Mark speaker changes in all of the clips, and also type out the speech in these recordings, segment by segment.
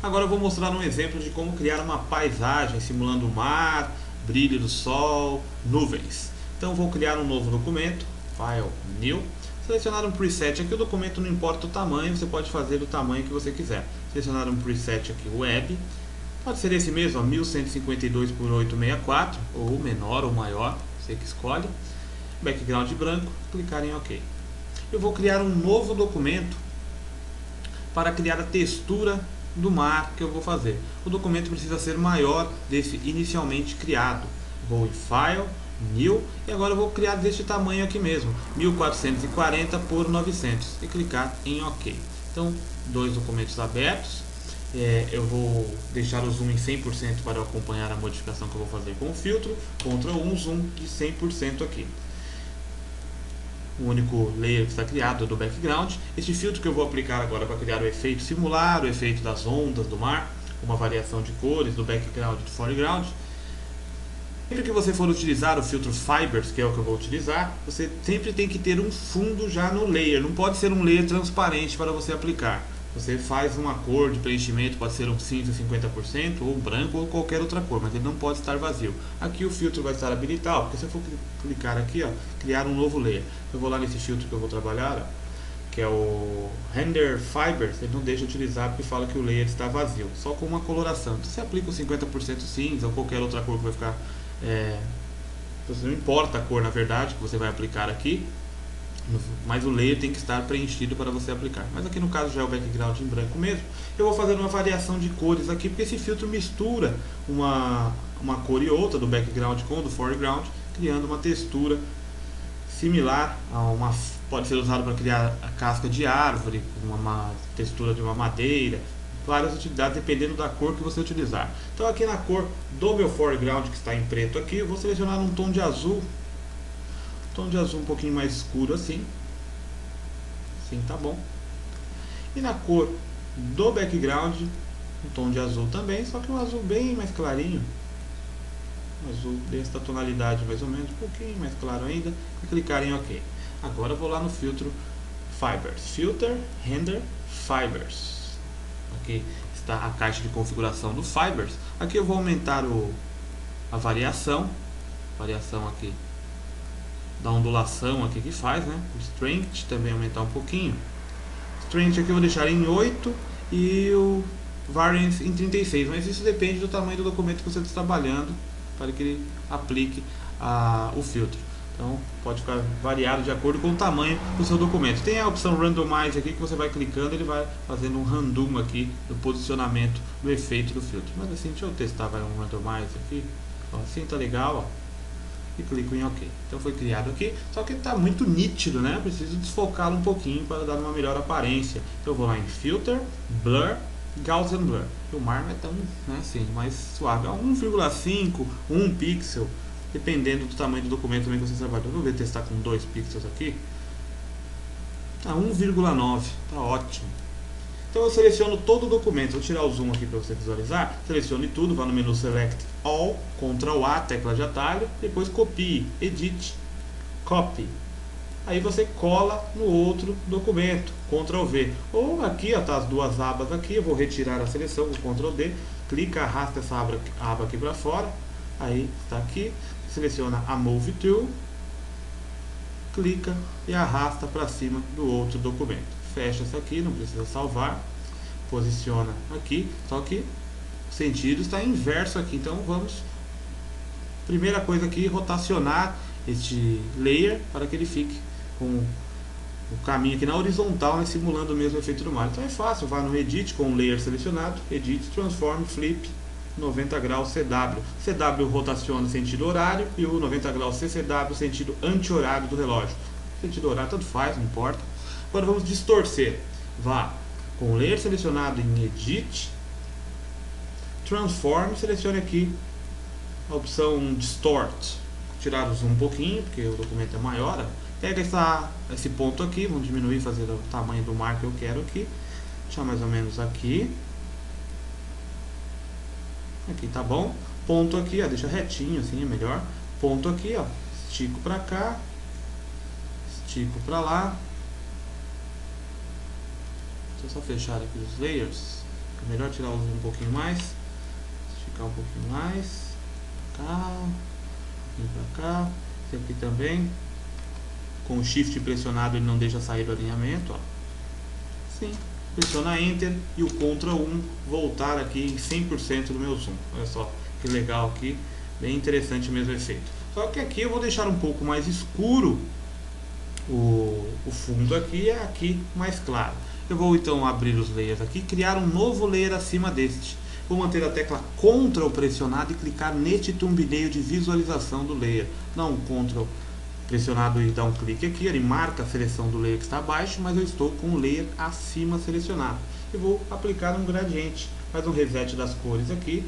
Speaker 1: Agora eu vou mostrar um exemplo de como criar uma paisagem simulando o mar, brilho do sol, nuvens. Então vou criar um novo documento, File, New, selecionar um preset aqui, o documento não importa o tamanho, você pode fazer do tamanho que você quiser. Selecionar um preset aqui, Web, pode ser esse mesmo, 1152 por 864, ou menor ou maior, você que escolhe. Background branco, clicar em OK. Eu vou criar um novo documento para criar a textura do mar que eu vou fazer. O documento precisa ser maior desse inicialmente criado. Vou em File, New, e agora eu vou criar deste tamanho aqui mesmo, 1440 por 900, e clicar em OK. Então, dois documentos abertos. Eu vou deixar o zoom em 100% para acompanhar a modificação que eu vou fazer com o filtro. Ctrl 1, zoom de 100% aqui. O único layer que está criado é do background. Este filtro que eu vou aplicar agora para criar o efeito, simular o efeito das ondas do mar, uma variação de cores do background e do foreground. Sempre que você for utilizar o filtro Fibers, que é o que eu vou utilizar, você sempre tem que ter um fundo já no layer. Não pode ser um layer transparente para você aplicar. Você faz uma cor de preenchimento, pode ser um cinza 50%, ou branco, ou qualquer outra cor, mas ele não pode estar vazio. Aqui o filtro vai estar habilitado, porque se eu for clicar aqui, ó, criar um novo layer, eu vou lá nesse filtro que eu vou trabalhar, ó, que é o Render Fibers, ele não deixa utilizar porque fala que o layer está vazio, só com uma coloração. Então você aplica o 50% cinza, ou qualquer outra cor que vai ficar... não importa a cor, na verdade, que você vai aplicar aqui, mas o layer tem que estar preenchido para você aplicar. Mas aqui no caso já é o background em branco mesmo. Eu vou fazer uma variação de cores aqui, porque esse filtro mistura uma cor e outra do background com o do foreground, criando uma textura similar a uma... Pode ser usado para criar a casca de árvore, uma textura de uma madeira, várias utilidades dependendo da cor que você utilizar. Então aqui na cor do meu foreground, que está em preto aqui, eu vou selecionar um tom de azul. Tom de azul um pouquinho mais escuro assim tá bom. E na cor do background, um tom de azul também, só que um azul bem mais clarinho, um azul desta tonalidade mais ou menos, um pouquinho mais claro ainda, e clicar em OK. Agora eu vou lá no filtro Fibers, Filter, Render, Fibers. Aqui está a caixa de configuração do Fibers. Aqui eu vou aumentar a variação aqui da ondulação aqui que faz, né? O Strength também aumentar um pouquinho. Strength aqui eu vou deixar em 8 e o Variance em 36, mas isso depende do tamanho do documento que você está trabalhando para que ele aplique o filtro. Então pode ficar variado de acordo com o tamanho do seu documento. Tem a opção Randomize aqui que você vai clicando, ele vai fazendo um random aqui do posicionamento do efeito do filtro. Mas assim, deixa eu testar, vai um Randomize aqui. Ó, assim tá legal, ó. E clico em OK. Então foi criado aqui, só que está muito nítido, né? Preciso desfocá-lo um pouquinho para dar uma melhor aparência. Então eu vou lá em Filter, Blur, Gaussian Blur. E o mar não é tão, né, assim, mais suave. É 1,5, 1 pixel, dependendo do tamanho do documento também que você trabalha. Vamos ver, testar com 2 pixels aqui. Tá 1,9, tá ótimo. Então eu seleciono todo o documento, vou tirar o zoom aqui para você visualizar, selecione tudo, vá no menu Select All, Ctrl A, tecla de atalho, depois copie, Edit, Copy. Aí você cola no outro documento, Ctrl V. Ou aqui, ó, tá as duas abas aqui, eu vou retirar a seleção com Ctrl D, clica, arrasta essa aba aqui para fora, aí está aqui, seleciona a Move Tool, clica e arrasta para cima do outro documento. Fecha essa aqui, não precisa salvar, posiciona aqui, só que o sentido está inverso aqui, então vamos, primeira coisa aqui, rotacionar este layer para que ele fique com o caminho aqui na horizontal, né, simulando o mesmo efeito do mar. Então é fácil, vá no Edit com o layer selecionado, Edit, Transform, Flip, 90 graus CW. CW rotaciona sentido horário e o 90 graus CCW sentido anti-horário do relógio. Sentido horário tanto faz, não importa. Agora vamos distorcer. Vá com o layer selecionado em Edit, Transform, selecione aqui a opção Distort. Tirar o zoom um pouquinho, porque o documento é maior. Pega esse ponto aqui, vamos diminuir, fazer o tamanho do mar que eu quero aqui. Deixar mais ou menos aqui. Aqui tá bom. Ponto aqui, ó, deixa retinho assim, é melhor. Ponto aqui, ó, estico pra cá, estico pra lá. Deixa eu só fechar aqui os layers. É melhor tirar o zoom um pouquinho mais, esticar um pouquinho mais, cá, um pouquinho pra cá, esse aqui também, com o Shift pressionado ele não deixa sair do alinhamento, ó. Sim, pressiona Enter e o Ctrl 1 voltar aqui em 100% do meu zoom, olha só que legal aqui, bem interessante mesmo o efeito. Só que aqui eu vou deixar um pouco mais escuro o fundo aqui, é aqui mais claro. Eu vou então abrir os layers aqui, criar um novo layer acima deste. Vou manter a tecla Ctrl pressionada e clicar neste thumbnail de visualização do layer. Dá um Ctrl pressionado e dá um clique aqui, ele marca a seleção do layer que está abaixo, mas eu estou com o layer acima selecionado. E vou aplicar um gradiente, faz um reset das cores aqui,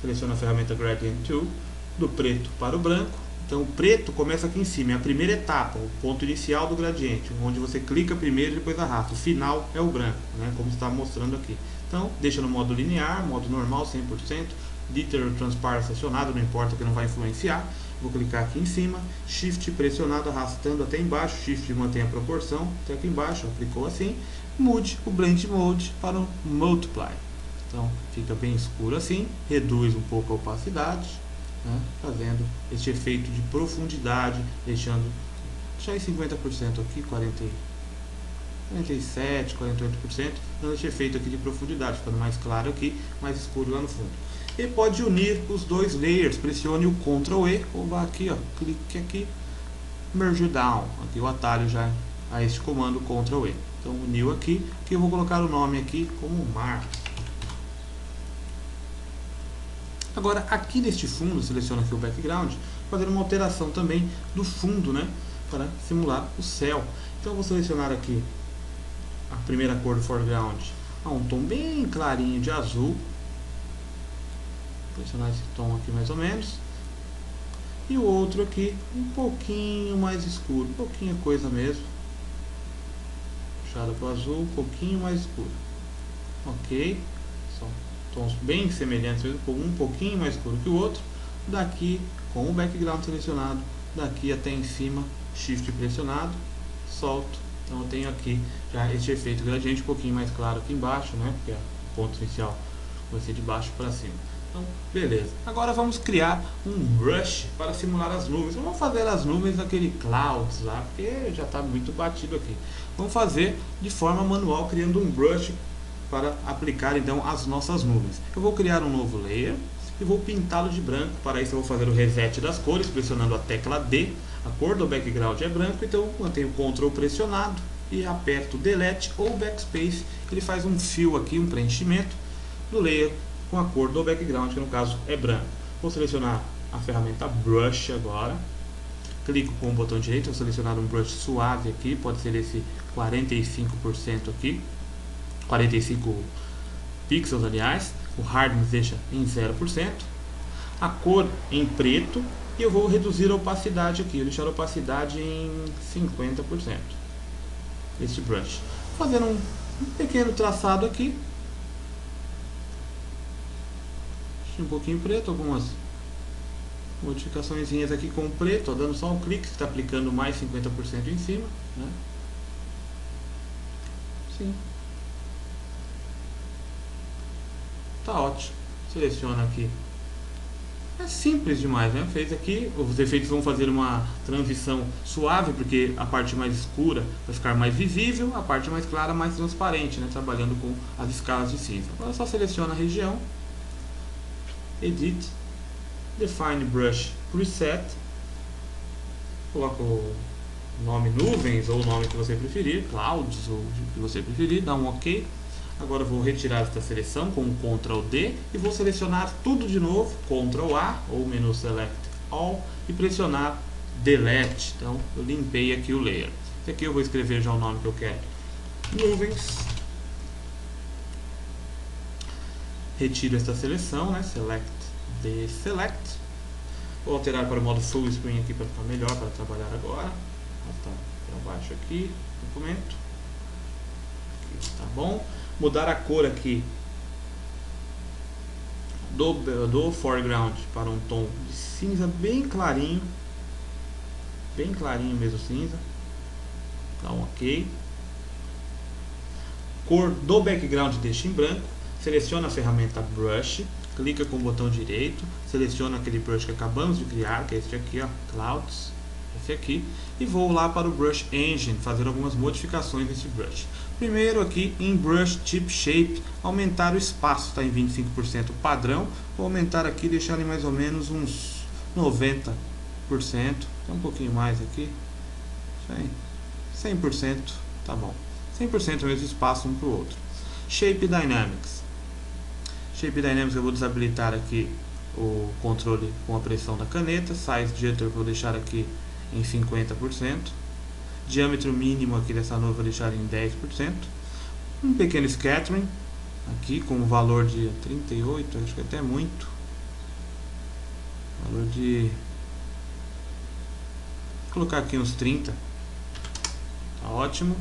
Speaker 1: seleciona a ferramenta Gradient Tool, do preto para o branco. Então o preto começa aqui em cima, é a primeira etapa, o ponto inicial do gradiente, onde você clica primeiro e depois arrasta. O final é o branco, né, como está mostrando aqui. Então deixa no modo linear, modo normal 100%, Literal Transparency acionado, não importa que não vai influenciar. Vou clicar aqui em cima, Shift pressionado, arrastando até embaixo, Shift mantém a proporção, até aqui embaixo, aplicou assim. Mude o Blend Mode para o Multiply. Então fica bem escuro assim, reduz um pouco a opacidade, né, fazendo este efeito de profundidade, deixar em 50% aqui, 47, 48%, dando este efeito aqui de profundidade, ficando mais claro aqui, mais escuro lá no fundo. E pode unir os dois layers, pressione o Ctrl E, ou vá aqui, ó, clique aqui, Merge Down, aqui o atalho já a este comando Ctrl E. Então uniu aqui, que eu vou colocar o nome aqui como Mar. Agora aqui neste fundo, seleciono aqui o background, fazer uma alteração também do fundo, né, para simular o céu. Então eu vou selecionar aqui a primeira cor do foreground a um tom bem clarinho de azul. Pressionar esse tom aqui mais ou menos. E o outro aqui um pouquinho mais escuro, pouquinha coisa mesmo. Puxado para o azul, um pouquinho mais escuro. Ok. São tons bem semelhantes, um pouquinho mais escuro que o outro. Daqui com o background selecionado, daqui até em cima, Shift pressionado, solto. Então eu tenho aqui já este efeito gradiente um pouquinho mais claro aqui embaixo, né? Porque o ponto inicial vai ser de baixo para cima. Então, beleza. Agora vamos criar um brush para simular as nuvens. Vamos fazer as nuvens daquele clouds lá, porque já está muito batido aqui. Vamos fazer de forma manual, criando um brush para aplicar então as nossas nuvens. Eu vou criar um novo layer e vou pintá-lo de branco. Para isso eu vou fazer o reset das cores, pressionando a tecla D. A cor do background é branco, então eu mantenho o Ctrl pressionado e aperto Delete ou Backspace. Ele faz um fill aqui, um preenchimento do layer com a cor do background, que no caso é branco. Vou selecionar a ferramenta Brush agora. Clico com o botão direito, vou selecionar um brush suave aqui, pode ser esse 45% aqui. 45 pixels, aliás. O hardness deixa em 0%. A cor em preto. E eu vou reduzir a opacidade aqui, eu deixar a opacidade em 50%. Este brush. Fazendo um pequeno traçado aqui. Um pouquinho preto, algumas modificações aqui com o preto, ó, dando só um clique, está aplicando mais 50% em cima, né? Sim. Tá ótimo. Seleciona aqui. É simples demais, né? Fez aqui, os efeitos vão fazer uma transição suave, porque a parte mais escura vai ficar mais visível, a parte mais clara mais transparente, né? Trabalhando com as escalas de cinza. Agora só seleciona a região. Edit, Define Brush Preset, coloca o nome nuvens ou o nome que você preferir, clouds ou o que você preferir, dá um OK. Agora eu vou retirar esta seleção com o Ctrl D e vou selecionar tudo de novo, Ctrl A ou menu Select All e pressionar Delete. Então eu limpei aqui o layer. Esse aqui eu vou escrever já o nome que eu quero, nuvens. Retiro esta seleção, né? Select, Deselect. Vou alterar para o modo Full Screen aqui para ficar melhor para trabalhar agora. Tá para baixo aqui, documento. Aqui, tá bom. Mudar a cor aqui do foreground para um tom de cinza bem clarinho mesmo cinza. Dá um OK. Cor do background deixa em branco. seleciona a ferramenta Brush, clica com o botão direito, seleciona aquele brush que acabamos de criar, que é este aqui, ó, Clouds, esse aqui, e vou lá para o Brush Engine, fazer algumas modificações nesse brush. Primeiro aqui em Brush Tip Shape, aumentar o espaço, está em 25% padrão, vou aumentar aqui, deixar em mais ou menos uns 90%, um pouquinho mais aqui, 100%, tá bom, 100% mesmo espaço um para o outro. Shape Dynamics, eu vou desabilitar aqui o controle com a pressão da caneta. Size Jitter vou deixar aqui em 50%. Diâmetro mínimo aqui dessa nuvem vou deixar em 10%. Um pequeno Scattering aqui com o valor de 38, acho que até muito. Valor de... vou colocar aqui uns 30. Tá ótimo.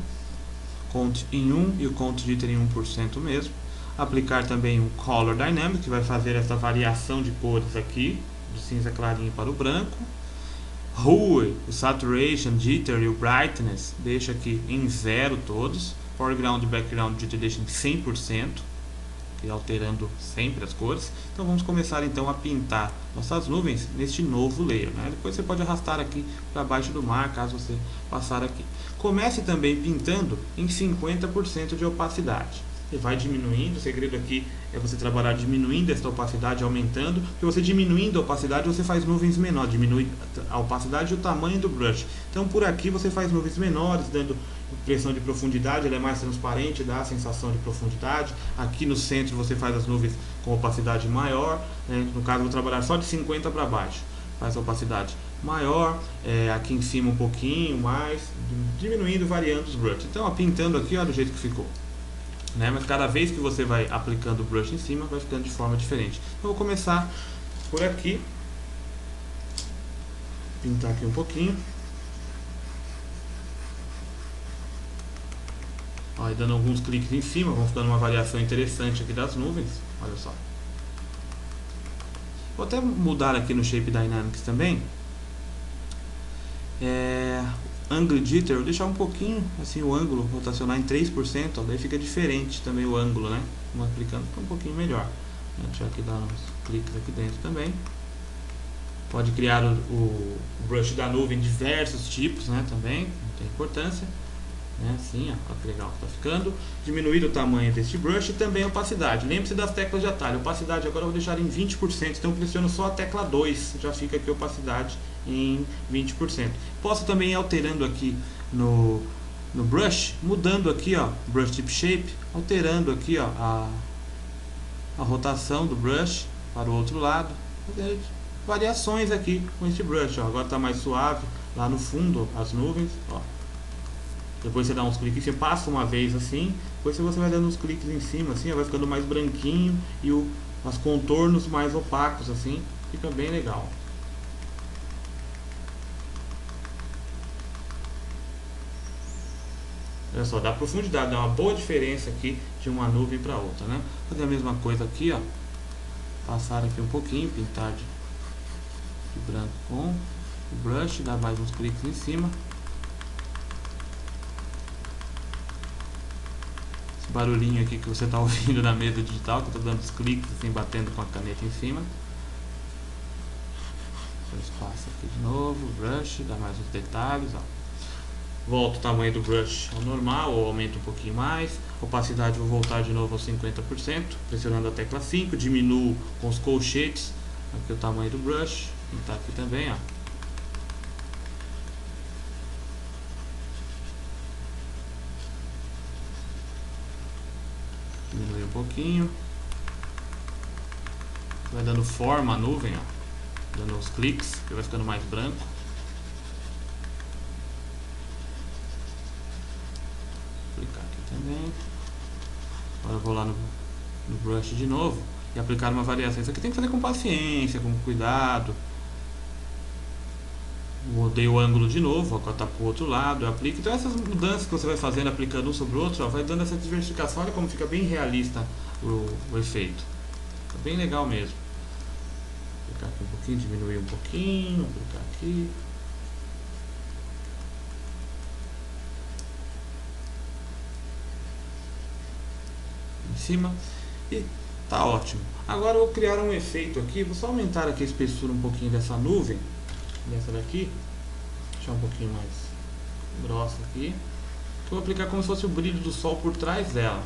Speaker 1: Count em 1 e o Count Jitter em 1% mesmo. Aplicar também um Color Dynamic, que vai fazer essa variação de cores aqui, do cinza clarinho para o branco. Hue, o Saturation, Jitter e o Brightness, deixa aqui em 0 todos. Foreground e Background Jitter deixa em 100%, que alterando sempre as cores. Então vamos começar então a pintar nossas nuvens neste novo layer, né? Depois você pode arrastar aqui para baixo do mar, caso você passar aqui. Comece também pintando em 50% de opacidade. Você vai diminuindo, o segredo aqui é você trabalhar diminuindo esta opacidade, aumentando, porque você diminuindo a opacidade você faz nuvens menores, diminui a opacidade e o tamanho do brush. Então por aqui você faz nuvens menores, dando impressão de profundidade, ela é mais transparente, dá a sensação de profundidade. Aqui no centro você faz as nuvens com opacidade maior, né? No caso eu vou trabalhar só de 50 para baixo, faz a opacidade maior, aqui em cima um pouquinho mais, diminuindo, variando os brushes. Então ó, pintando aqui, olha do jeito que ficou. Né? Mas cada vez que você vai aplicando o brush em cima, vai ficando de forma diferente. Eu vou começar por aqui, pintar aqui um pouquinho, ó, e dando alguns cliques em cima, vão ficando uma variação interessante aqui das nuvens. Olha só. Vou até mudar aqui no Shape Dynamics também. Angle Jitter, vou deixar um pouquinho assim o ângulo, rotacionar em 3%, ó, daí fica diferente também o ângulo, né? Vamos aplicando, fica um pouquinho melhor. Deixa eu aqui dar uns cliques aqui dentro também. Pode criar o brush da nuvem em diversos tipos, né? Também, não tem importância. Né? Assim, ó, que legal que tá ficando. Diminuir o tamanho deste brush e também a opacidade. Lembre-se das teclas de atalho. A opacidade agora eu vou deixar em 20%, então eu pressiono só a tecla 2, já fica aqui a opacidade em 20%. Posso também ir alterando aqui no brush, mudando aqui, ó, Brush Tip Shape, alterando aqui, ó, a rotação do brush para o outro lado, fazer variações aqui com este brush, ó. Agora está mais suave, lá no fundo as nuvens, ó. Depois você dá uns cliques, você passa uma vez assim, depois você vai dando uns cliques em cima, assim, ó, vai ficando mais branquinho e os contornos mais opacos, assim, fica bem legal. Olha só, dá profundidade, dá uma boa diferença aqui de uma nuvem para outra, né? Fazer a mesma coisa aqui, ó. Passar aqui um pouquinho, pintar de branco com o brush, dar mais uns cliques em cima. Esse barulhinho aqui que você está ouvindo na mesa digital, que eu estou dando os cliques assim, batendo com a caneta em cima. Depois passa aqui de novo, brush, dá mais uns detalhes, ó. Volto o tamanho do brush ao normal, ou aumento um pouquinho mais. Opacidade vou voltar de novo aos 50%, pressionando a tecla 5, diminuo com os colchetes aqui o tamanho do brush, pintar aqui também, ó. Diminuir um pouquinho. Vai dando forma à nuvem, ó, dando os cliques, que vai ficando mais branco. Também. Agora eu vou lá no brush de novo e aplicar uma variação. Isso aqui tem que fazer com paciência, com cuidado. Mudei o ângulo de novo, agora está para o outro lado, eu aplico. Então essas mudanças que você vai fazendo, aplicando um sobre o outro, ó, vai dando essa diversificação. Olha como fica bem realista o efeito. Fica bem legal mesmo. Vou aplicar aqui um pouquinho, diminuir um pouquinho, aplicar aqui. Em cima. e tá ótimo. Agora eu vou criar um efeito aqui, vou só aumentar aqui a espessura um pouquinho dessa nuvem, dessa daqui, deixar um pouquinho mais grossa aqui, que eu vou aplicar como se fosse o brilho do sol por trás dela.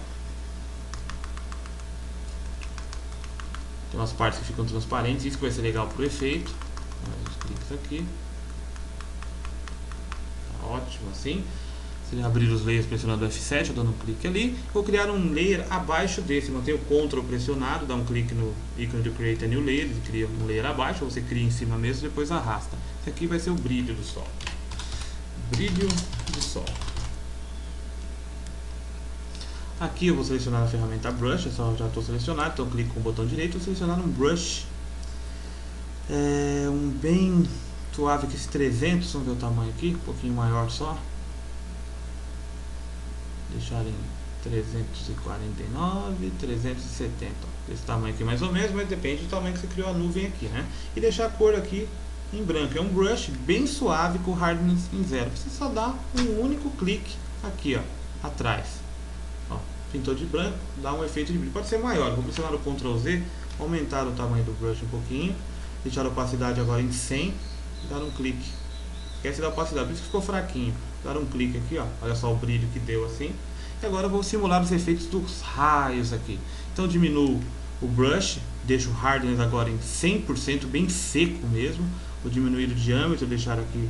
Speaker 1: Tem umas partes que ficam transparentes, isso que vai ser legal pro efeito. Os cliques aqui. Tá ótimo assim. Se abrir os layers pressionando F7, eu dando um clique ali. Vou criar um layer abaixo desse. Mantenho o Ctrl pressionado, dá um clique no ícone de Create a New Layer, ele cria um layer abaixo, ou você cria em cima mesmo, depois arrasta. Esse aqui vai ser o brilho do sol. Brilho do sol. Aqui eu vou selecionar a ferramenta Brush, já estou selecionado, então clico com o botão direito, vou selecionar um Brush, um bem suave, que esse 300, vamos ver o tamanho aqui, um pouquinho maior só, deixar em 349, 370, esse tamanho aqui mais ou menos, mas depende do tamanho que você criou a nuvem aqui, né? E deixar a cor aqui em branco, é um brush bem suave com hardness em 0, você só dá um único clique aqui, ó, atrás. Ó, pintou de branco, dá um efeito de brilho. Pode ser maior, vou pressionar o Ctrl Z, aumentar o tamanho do brush um pouquinho, deixar a opacidade agora em 100 e dar um clique. Esquece da opacidade, por isso que ficou fraquinho. Dar um clique aqui, ó, olha só o brilho que deu assim. E agora eu vou simular os efeitos dos raios aqui. Então diminuo o brush, deixo o hardness agora em 100%, bem seco mesmo. Vou diminuir o diâmetro, deixar aqui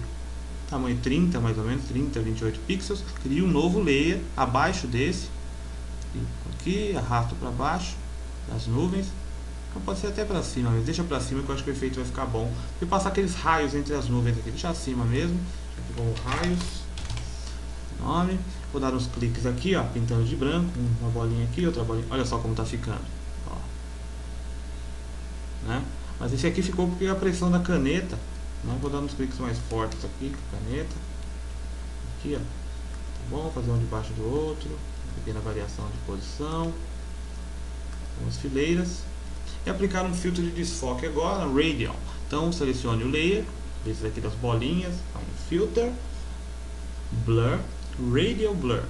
Speaker 1: tamanho 30 mais ou menos, 30, 28 pixels. Crio um novo layer abaixo desse. Aqui, arrasto para baixo das nuvens. Então pode ser até para cima, mas deixa para cima que eu acho que o efeito vai ficar bom. E passar aqueles raios entre as nuvens aqui, deixar acima mesmo. Aqui como raios. Nome. Vou dar uns cliques aqui, ó, pintando de branco, uma bolinha aqui, outra bolinha. Olha só como tá ficando. Ó. Né? Mas esse aqui ficou porque a pressão da caneta. Né? Vou dar uns cliques mais fortes aqui com a caneta. Aqui, ó. Tá bom? Fazer um debaixo do outro. Pequena variação de posição. Algumas fileiras. E aplicar um filtro de desfoque agora, Radial. Então selecione o layer, esse aqui das bolinhas, Filter, Blur, Radial Blur.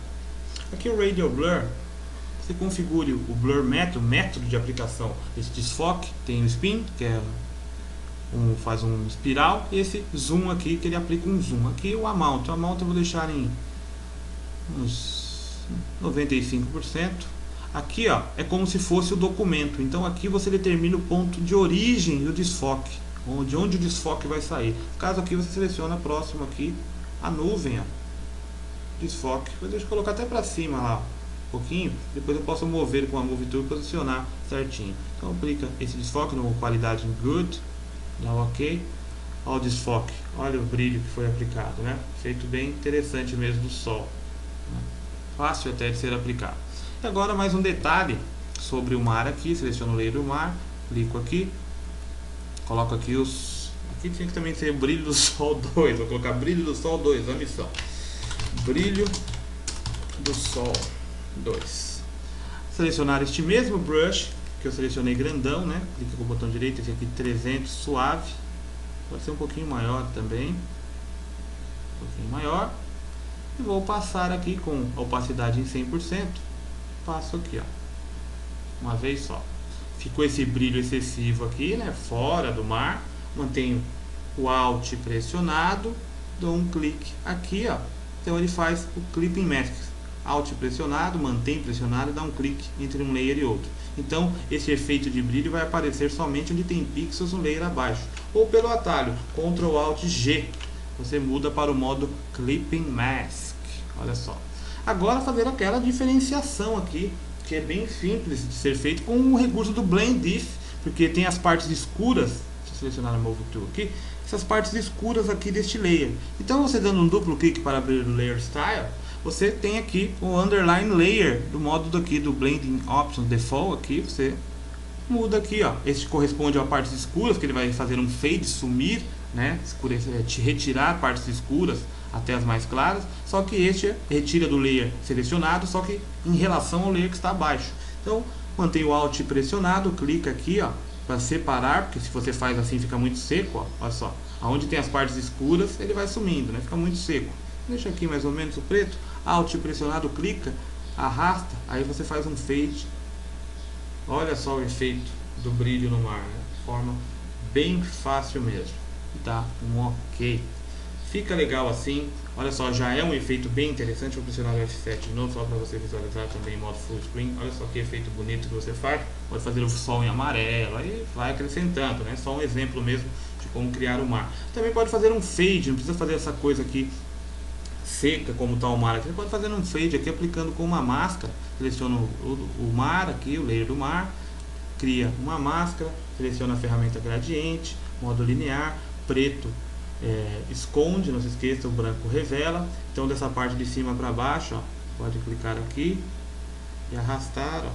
Speaker 1: Aqui o Radial Blur, você configure o Blur método de aplicação desse desfoque. Tem o Spin, que é faz um espiral, e esse Zoom aqui, que ele aplica um zoom. Aqui o Amount eu vou deixar em uns 95%. Aqui, ó, é como se fosse o documento. Então aqui você determina o ponto de origem do desfoque, de onde o desfoque vai sair. No caso aqui você seleciona próximo aqui a nuvem, ó, desfoque. Deixa eu colocar até para cima lá um pouquinho, depois eu posso mover com a Move Tool e posicionar certinho. Então aplica esse desfoque no qualidade Good, dá OK. Olha o desfoque, olha o brilho que foi aplicado, né? Efeito bem interessante mesmo do sol, né? Fácil até de ser aplicado. E agora mais um detalhe sobre o mar aqui, seleciono o layer do mar, clico aqui, coloco aqui os... Aqui tinha que também ser brilho do sol 2, vou colocar brilho do sol 2, a missão. Brilho do sol 2. Selecionar este mesmo brush, que eu selecionei grandão, né? Clica com o botão direito, esse aqui 300, suave. Pode ser um pouquinho maior também. Um pouquinho maior. E vou passar aqui com a opacidade em 100%. Passo aqui, ó, uma vez só. Ficou esse brilho excessivo aqui, né, fora do mar. Mantenho o Alt pressionado, dou um clique aqui, ó. Então ele faz o Clipping Mask. Alt pressionado, mantém pressionado e dá um clique entre um layer e outro. Então esse efeito de brilho vai aparecer somente onde tem pixels no layer abaixo. Ou pelo atalho Ctrl Alt G, você muda para o modo Clipping Mask. Olha só. Agora fazer aquela diferenciação aqui, que é bem simples de ser feito com o recurso do Blend If, porque tem as partes escuras. Deixa eu selecionar a Move Tool aqui, essas partes escuras aqui deste layer. Então você dando um duplo clique para abrir o Layer Style, você tem aqui o Underline Layer do modo aqui do Blending Options Default aqui, você muda aqui, ó. Este corresponde a partes escuras, que ele vai fazer um fade, sumir, né, retirar partes escuras até as mais claras, só que este retira do layer selecionado, só que em relação ao layer que está abaixo. Então mantém o Alt pressionado, clica aqui, ó, para separar, porque se você faz assim fica muito seco, ó. Olha só, aonde tem as partes escuras ele vai sumindo, né, fica muito seco. Deixa aqui mais ou menos o preto, Alt pressionado, clica, arrasta, aí você faz um fade Olha só o efeito do brilho no mar, né? De forma bem fácil mesmo. Tá um ok. Fica legal assim. Olha só, já é um efeito bem interessante. Vou pressionar o F7 de novo, só para você visualizar também em modo full screen. Olha só que efeito bonito que você faz. Pode fazer o sol em amarelo, aí vai acrescentando, né? Só um exemplo mesmo de como criar o mar. Também pode fazer um fade, não precisa fazer essa coisa aqui seca como está o mar aqui. Você pode fazer um fade aqui aplicando com uma máscara. Seleciona o mar aqui, o layer do mar, cria uma máscara, seleciona a ferramenta gradiente, modo linear, preto esconde, não se esqueça, o branco revela. Então dessa parte de cima para baixo, ó, pode clicar aqui e arrastar, ó.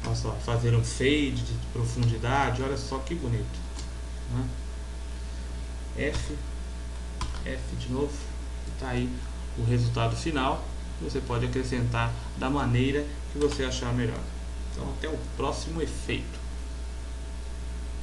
Speaker 1: Olha só, fazer um fade de profundidade, olha só que bonito, né? F de novo, está aí o resultado final. Você pode acrescentar da maneira que você achar melhor. Então até o próximo efeito.